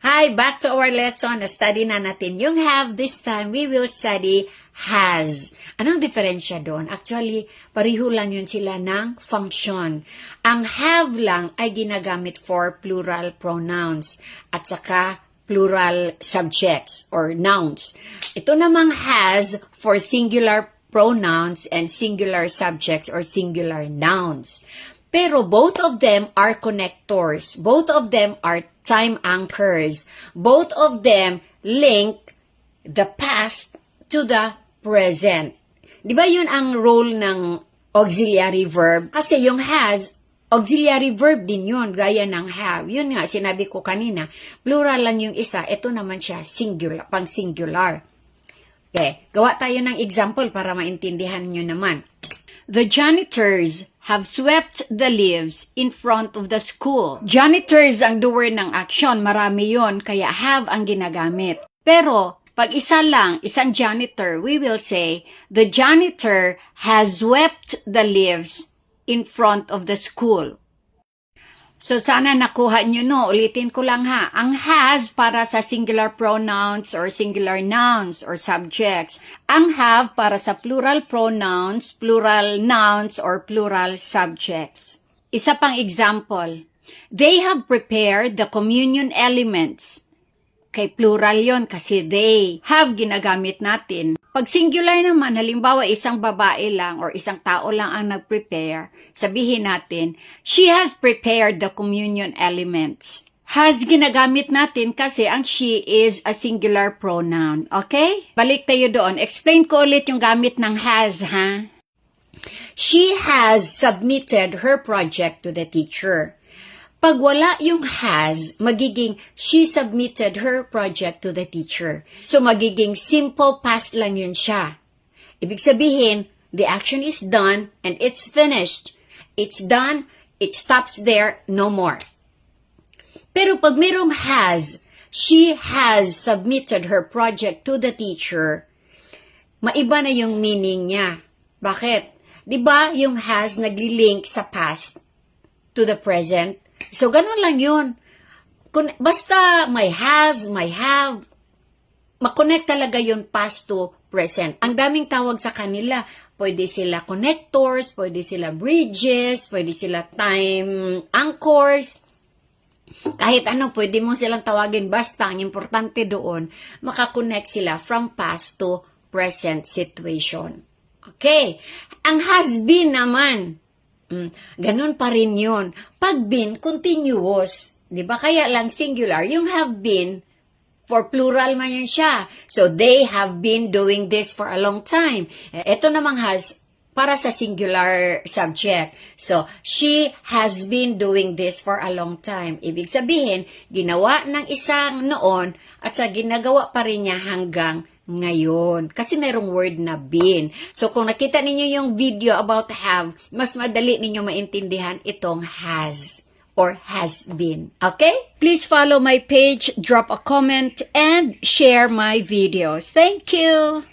Hi, back to our lesson. Na-study na natin yung have. This time, we will study has. Anong diferensya doon? Actually, pariho lang yun sila ng function. Ang have lang ay ginagamit for plural pronouns at saka plural subjects or nouns. Ito namang has for singular pronouns and singular subjects or singular nouns. Pero both of them are connectors. Both of them are time anchors. Both of them link the past to the present. Di ba yun ang role ng auxiliary verb? Kasi yung has, auxiliary verb din yun, gaya ng have. Yun nga, sinabi ko kanina, plural lang yung isa, ito naman siya, singular, pang singular. Okay, gawa tayo ng example para maintindihan nyo naman. The janitors have swept the leaves in front of the school. Janitors ang doer ng action, marami yon, kaya have ang ginagamit. Pero, pag isa lang, isang janitor, we will say, the janitor has swept the leaves in front of the school. So, sana nakuha nyo, no? Ulitin ko lang ha. Ang has para sa singular pronouns or singular nouns or subjects. Ang have para sa plural pronouns, plural nouns, or plural subjects. Isa pang example. They have prepared the communion elements. Kay plural yon kasi they have ginagamit natin. Pag singular naman, halimbawa isang babae lang or isang tao lang ang nag-prepare, sabihin natin, she has prepared the communion elements. Has ginagamit natin kasi ang she is a singular pronoun. Okay? Balik tayo doon. Explain ko ulit yung gamit ng has, ha? She has submitted her project to the teacher. Pag wala yung has, magiging she submitted her project to the teacher. So, magiging simple past lang yun siya. Ibig sabihin, the action is done and it's finished. It's done, it stops there, no more. Pero pag merong has, she has submitted her project to the teacher, maiba na yung meaning niya. Bakit? Diba yung has nagli-link sa past to the present? So, ganun lang yun. Basta may has, may have, makonect talaga yun past to present. Ang daming tawag sa kanila. Pwede sila connectors, pwede sila bridges, pwede sila time anchors. Kahit ano, pwede mo silang tawagin. Basta, ang importante doon, makakonect sila from past to present situation. Okay. Ang has been naman, ganun pa rin yun. Pag been, continuous. Diba? Kaya lang singular. Yung have been, for plural man yan siya. So, they have been doing this for a long time. Ito namang has, para sa singular subject. So, she has been doing this for a long time. Ibig sabihin, ginawa ng isang noon at sa ginagawa pa rin niya hanggang ngayon. Kasi merong word na been. So, kung nakita ninyo yung video about have, mas madali ninyo maintindihan itong has or has been. Okay? Please follow my page, drop a comment, and share my videos. Thank you!